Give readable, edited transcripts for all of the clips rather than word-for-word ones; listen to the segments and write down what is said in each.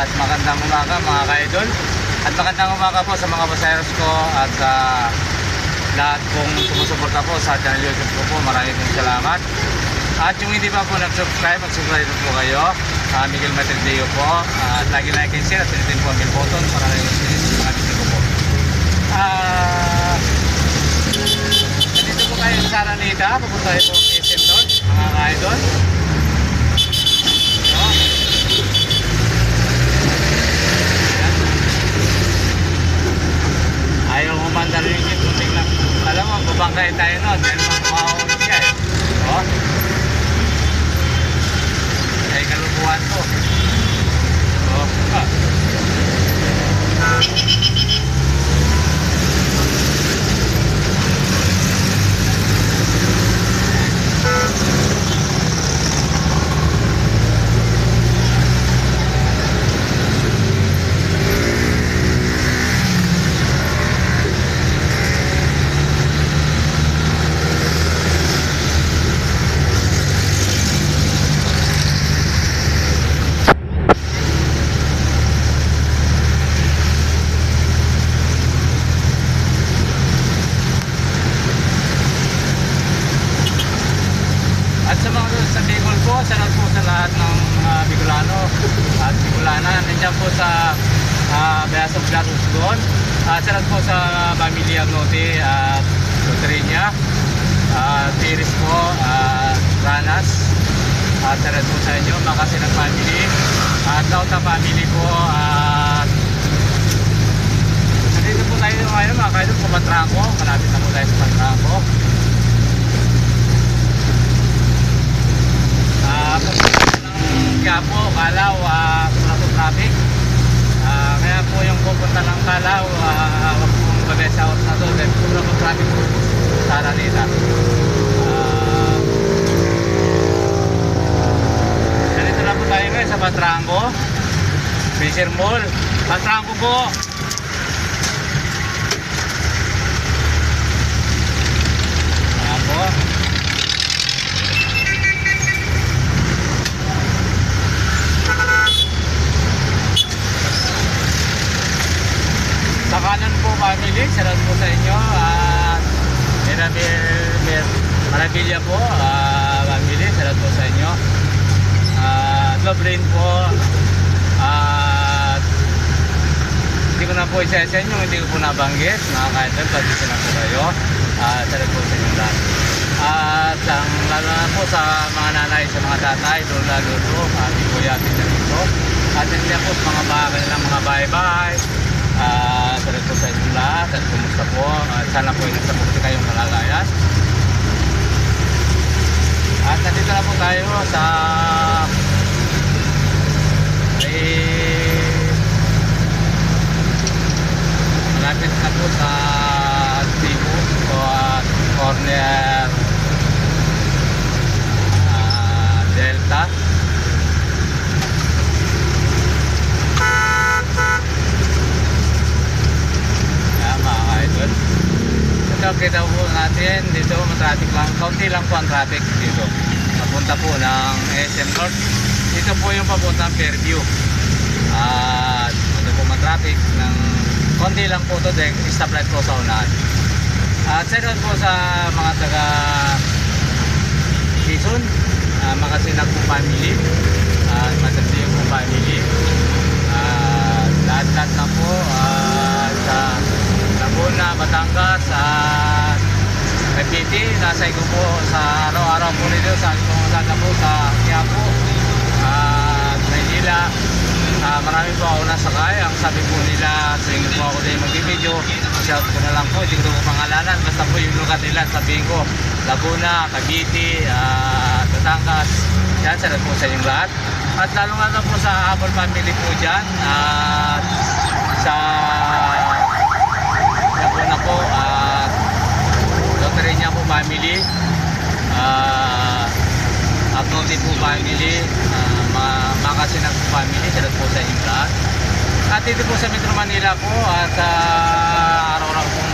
At magandang umaga mga ka-idol. At magandang umaga po sa mga baseros ko at lahat pong sumusuporta po sa channel YouTube ko po. Maraming salamat. At yung hindi pa po nag-subscribe, mag-subscribe po kayo. Miguel Matildeo po. At lagi like and share at pinitin po ang bell button para na yung mga video ko po. Nandito po kayo sa Araneta. Pupunta tayo po ang SM doon, mga ka-idol. Ayaw umandar yung jeep kung tingnan. Alam mo, babangkain tayo nun. Dahil makakaulit siya eh. O? Ay kalubuhan ko. O? Sa Bicol po, salamat po sa lahat ng mga Bicolano at Bicolana. Nandiyan po sa Beasong Platos doon. Salamat po sa Family Agnote at Loterinya, Tiris po, Ranas. Salamat po sa inyo, Makasinang Family at Lauta Family po. Nandito po tayo ngayon mga kaidol sa Patrangco. Malapit na po tayo sa Patrangco. Kaya po, Kalaw, puro traffic. Kaya po yung pupunta ng Kalaw, wag pong babesa out na doon. Dahil puro traffic po sa Araneta. Ganito na po tayo ngayon sa Patrangco. Fisher Mall. Patrangco po. Ayan po. Sa kanan po family, salamat po sa inyo at Marabilia po family, salamat po sa inyo at Love Lane po at hindi ko na po isa-isa inyo, hindi ko po nabanggit mga ka-idol, pasensya na po kayo salamat po sa inyo lahat at lalo na po sa mga nanay, sa mga tatay, doon lalo po hindi po yatin na dito at hindi po sa mga bakal ng mga bye-bye. Salamat po sa inyong lahat at kumusta po at sana po nasa puti kayong kalagayan at nandito na po tayo sa malapit na po sa Tibu o corner Delta. Kita po natin dito matraffic lang, kaunti lang po ang traffic dito papunta po ng SM North. Dito po yung papuntang Fairview at dito po matraffic ng kaunti lang po to dahil stoplight po sa unahan. At second po sa mga taga Quezon, Makasinag po family at Matildeo po family lahat-lahat na po sa Laguna, Batangas at Cavite. Nasa ko po sa araw-araw po nito sa Alimong po sa Quiapo at Maynila. Marami po ako nasakay. Ang sabi po nila tuwing po ako din mag-video, shout ko na lang po, hindi ko po pangalanan, basta po yung lugar nila sabihin ko Laguna, Cavite, Batangas. Yan, salamat po sa inyong lahat at lalo nga po sa Apple family po dyan at sa Laguna po at Loterinya po family Agnote po family Makasinag po family, salamat po sa inyong lahat at dito po sa Metro Manila po at araw-araw pong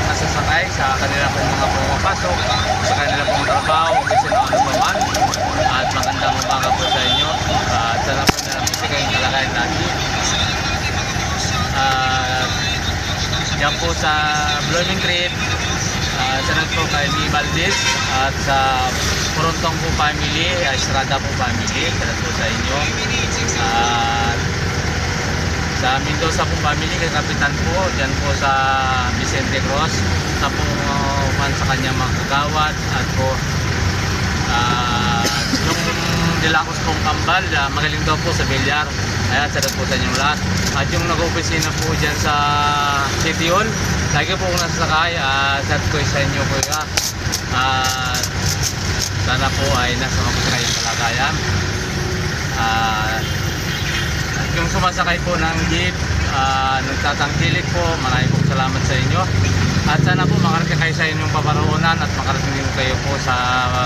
nasasakay sa kanila pong mga pumapasok sa kanila pong trabaho kasi na ano pa man at magandang umaga po sa inyo at sana po na lang po sa kayong kalagayan lagi. Diyan po sa Blooming Creek, sunod po kay Lee Valdez, at sa Frontong po family, Estrada po family, sunod po sa inyo. At sa Mendoza po family, kay Kapitan po, dyan po sa Vicente Cruz, sa po sa kanyang mga kagawad, at po yung Dilacos pong kambal, magaling daw po sa bilyar. Ayan, sarap po sa inyong lahat. At yung nag-opisina po dyan sa City Hall, lagi po kung nasasakay, sarap ko sa inyo po ya. At sana po ay nasa magkakayang kalagayan. At yung sumasakay po ng jeep, nagtatangkilik po, maraming pong salamat sa inyo. At sana po makarating kayo sa inyong paparoonan at makarating din kayo po sa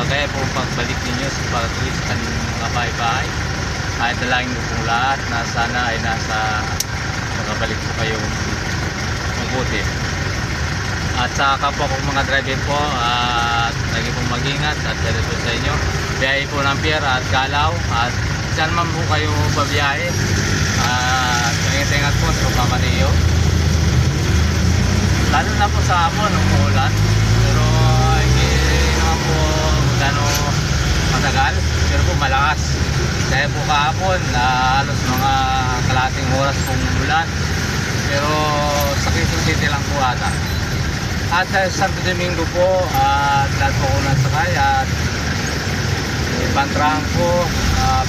kaya po pagbalik ninyo sa pagtuloy sa kanyang mga bahay-bahay. Ay dalangin mo po lahat na sana ay nasa makabalik po kayong mabuti. At sa kapwa ko mga driver po, at lagi pong mag-ingat at dito po sa inyo. Biyahe po ng pier at galaw, at saan man po kayo babiyahe. At ingat-ingat po sa pagmamaniyo. Lalo na po sa hapon, umuulan. Pero hindi naman po gano'ng matagal. Pero po malakas. Kaya po kahapon, halos mga kalahating oras pong ulan. Pero sa Quezon City lang po ata. At sa Santo Domingo po, at lahat po ko nasakay. At Pantrangco,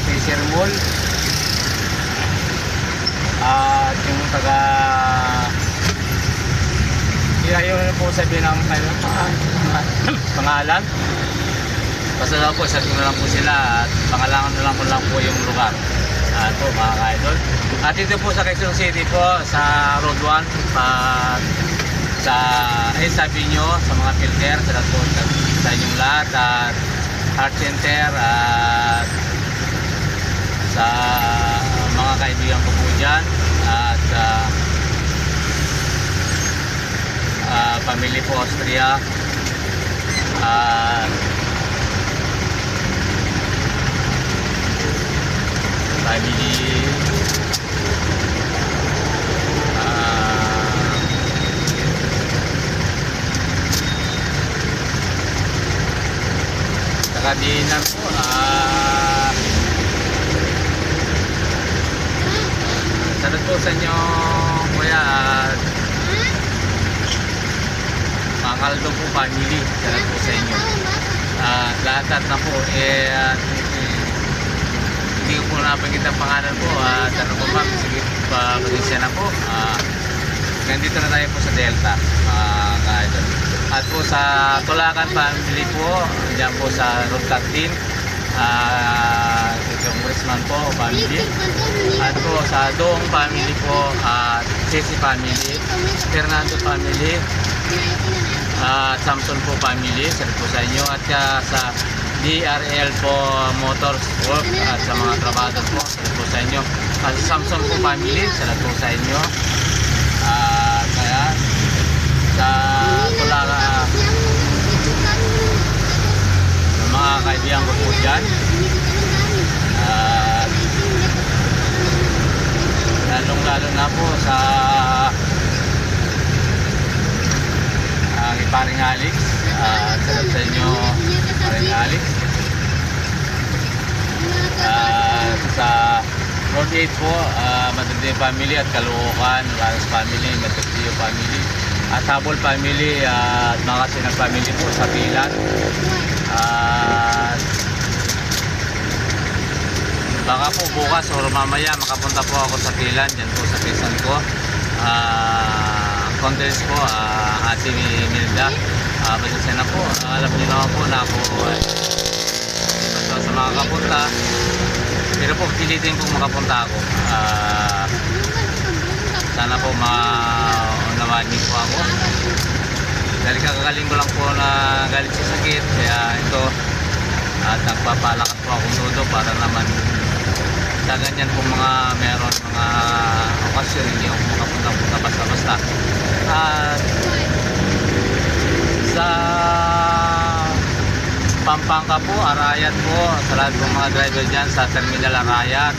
Fisher Mall. At yung taga... ayaw na po sabihin ng pangalan. Basta daw po, sabihin na lang po sila at pangalangan na lang po yung lugar. Ito mga ka-idol. At dito po sa Quezon City po, sa Road 1, sa sabi nyo, sa mga filter, sa po sa inyong lahat, at Heart Center, at sa mga kaibigan ko po dyan, at family po Austria, family Takadinan po, salut po sa inyo kuya, at Mangaldo po family, salut po sa inyo. Lahat na po, hindi ko po napagkita ang pangalan po, at ano po ma'am, sige, pasensya na po. Nandito na tayo po sa Delta, ka-idol. At po sa Tulakan family po, diyan po sa Road 13, Congressman po family. At po sa Doong family po, Ceci family, Fernando family, Samson po family, salut po sa inyo. At sa DRL po Motors Work, at sa mga trabador po, salut po sa inyo. At sa Samson po family, salut po sa inyo. Kaya sa Tulakan, sa mga kaibigan ko po dyan, lalong-lalo na po sa paring Alex, salut sa inyo paring Alex. Sa Road 8 po, Madrid family at Caloocan, Laras family, Madrid family, at Habol family, at mga Sinag family po sa Pilan. Baka po bukas o mamaya makapunta po ako sa Pilan, dyan po sa Quezon ko. Contest po, Ate Milda, pasensya na po, alam niyo naman po na ako sa mga kapunta, pero po pilitin po makapunta ako. Sana po maunawaan niyo po ako, dahil kakagaling ko lang po na galing sa sakit, kaya ito, at nagpapalakas po akong todo para naman sa ganyan po meron mga okasyon, hindi ako makapunta-punta basta-basta. At sa Pampanga po, Arayat po, sa lahat po mga driver dyan sa Terminal Arayat,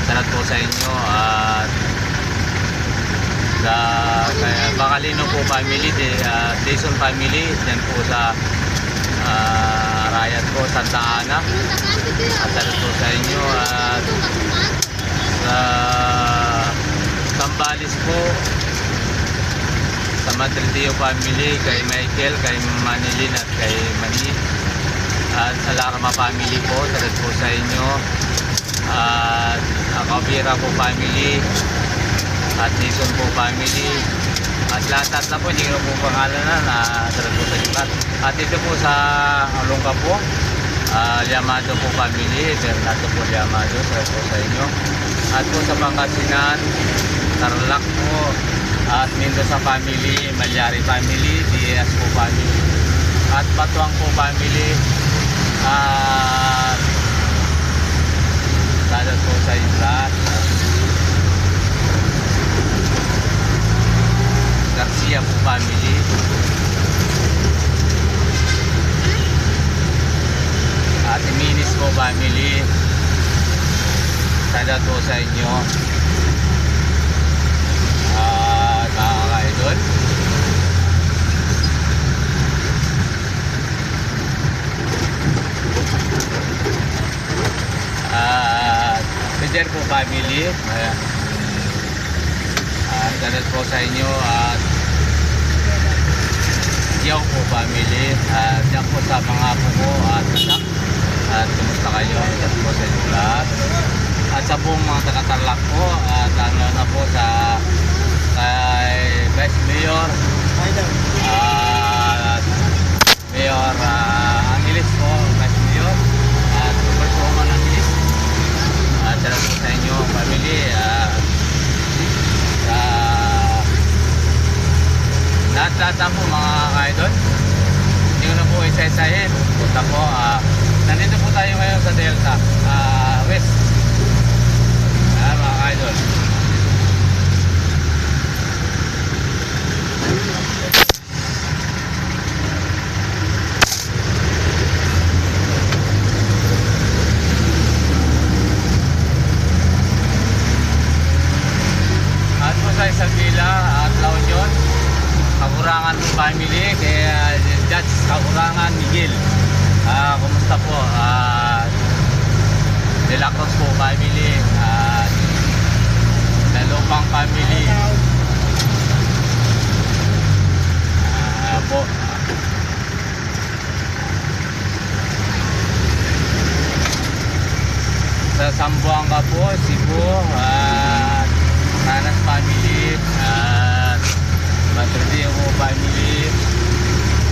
sa lahat po sa inyo. At Sa Bacalino po family, Jason family, dyan po sa Rayat po, Santa Ana. At salut po sa inyo. At sa Sambales po, sa Madrideo family, kay Michael, kay Manilin at kay Mani. At sa Larma family po, salut po sa inyo. At Akabira po family, at Jason po family, at lahat na po, hindi ko po pangalanan, salut po sa inyo lahat. At ito po sa Olongga po, Liamado po family, Bernardo po Liamado, salut po sa inyo. At po sa Pangasinan, Tarlac po, at Mendoza family, Malyari family, Diaz po family, at Batuang po family, at salut po sa inyo lahat. Garcia po family, at Minis po family, salut po sa inyo. At nakaka-idol, at Peder po family, salut po sa inyo. At Yaw po family, at yan po sa mga apo ko at anak. At kumusta kayo? Salut po sa inyo lahat. At sa buong mga taga-Tarlac po, at ano na po sa kay Vice Mayor at Mayor Angeles po, Vice Mayor at Superwoman Angeles. At salut po sa inyo family. Lahat po mga ka-idol, hindi ko na po isa-isahin. Punta po, nandito po tayo ngayon sa Delta West, mga ka-idol. At po sa Isabela at La Union, Kakurangan po family, kaya Judge Kakurangan Miguel, kumusta po? De La Cruz po family, Dalupang family, po. Sa Zamboanga po, Cebu, Ranas family, Madrideo po family,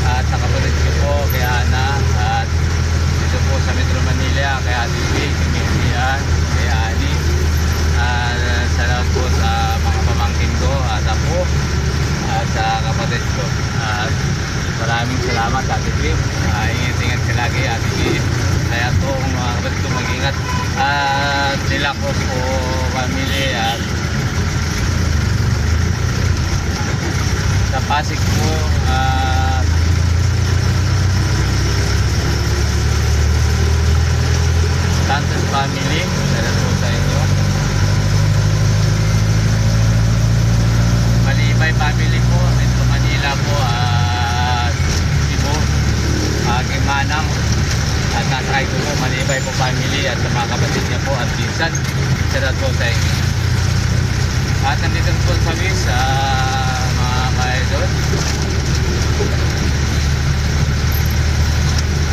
at sa kapatid ko po kay Ana, at dito po sa Metro Manila kay Ate Vic, kay Miriam, kay Ani. Salamat po sa mga pamangkin ko at ako at sa kapatid ko. Maraming salamat Ate Vic. Ingat-ingat ka lagi Ate Vic. Kaya po mga kapatid ko mag-ingat. At sila ko po family, at sa Pasig po, Santos family, salut po sa inyo. Malibay family po, Metro Manila po, at Cebu, Gimanang, at nasakay ko po, Malibay po family, at sa mga kapatid niya po at pinsan, salut po sa inyo. At nandito po sa Wiz, mga ka-idol.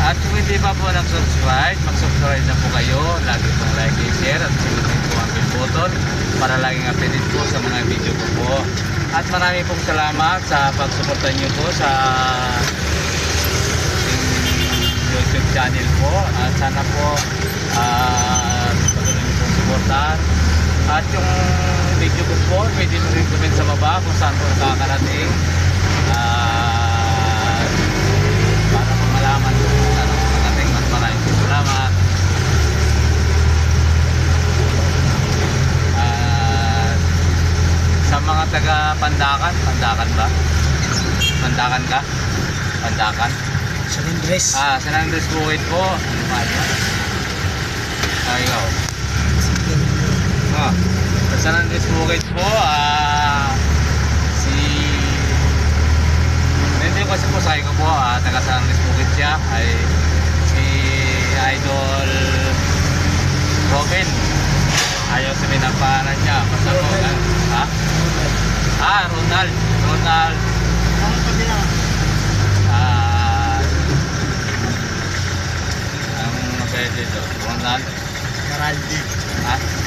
At kung hindi pa po nag-subscribe, mag-subscribe na po kayo. Lagi pong like and share, at sinutin po ang bell button para laging updated po sa mga video ko po. At marami pong salamat sa pagsuporta nyo po sa YouTube channel po. At sana po patuloy nyo pong suportahan. At yung video ko po, pwede mo rin comment sa baba kung saan po nakakarating. Para po malaman ko kung saan po nakarating. Mas maraming salamat. Sa mga taga Pandakan, Pandakan ba? Pandakan ka? Pandakan? San Andres. San Andres Bukid po. Ano ba yun? Ayaw. Sa San Andres Bukid po, kasi po sa ko po, taga San Luis Bukid siya, ay si Idol Robin. Ayaw sabihin ang pangalan niya. Basta po, ha? Ronald. Ronald. Ang mabaya dito, Ronald. Garaldi.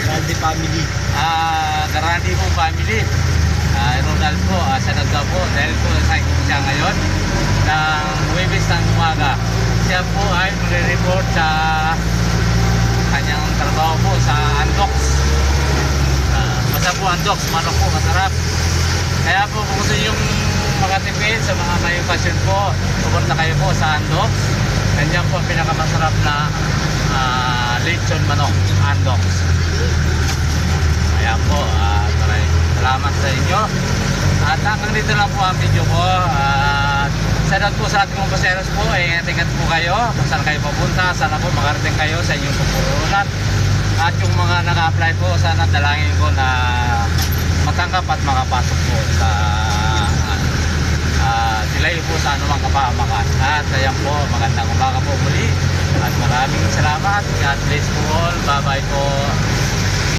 Garaldi family. Garaldi po family. Ronald po, sanad ka po dahil po sa siya ngayon ng Huwebes ng umaga. Siya po ay magre-report sa kanyang trabaho po sa Andox. Masarap po Andox, manok po masarap. Kaya po kung gusto yung makatipid sa mga may passion po, pupunta kayo po sa Andox. Ganyan po pinakamasarap na lechon manok, Andox. Kaya po, maraming salamat sa inyo. At hanggang dito lang po ang video ko. Salamat po sa ating mga paseros po. Ingat po kayo. Kung saan kayo papunta, sana po makarating kayo sa inyong pupurunan. At yung mga naka-apply po, sana dalangin ko na matanggap at makapasok po sa delay po sa anumang kapahamakan. At ayan po, magandang umaga po muli. At maraming salamat. God bless po all. Bye bye po.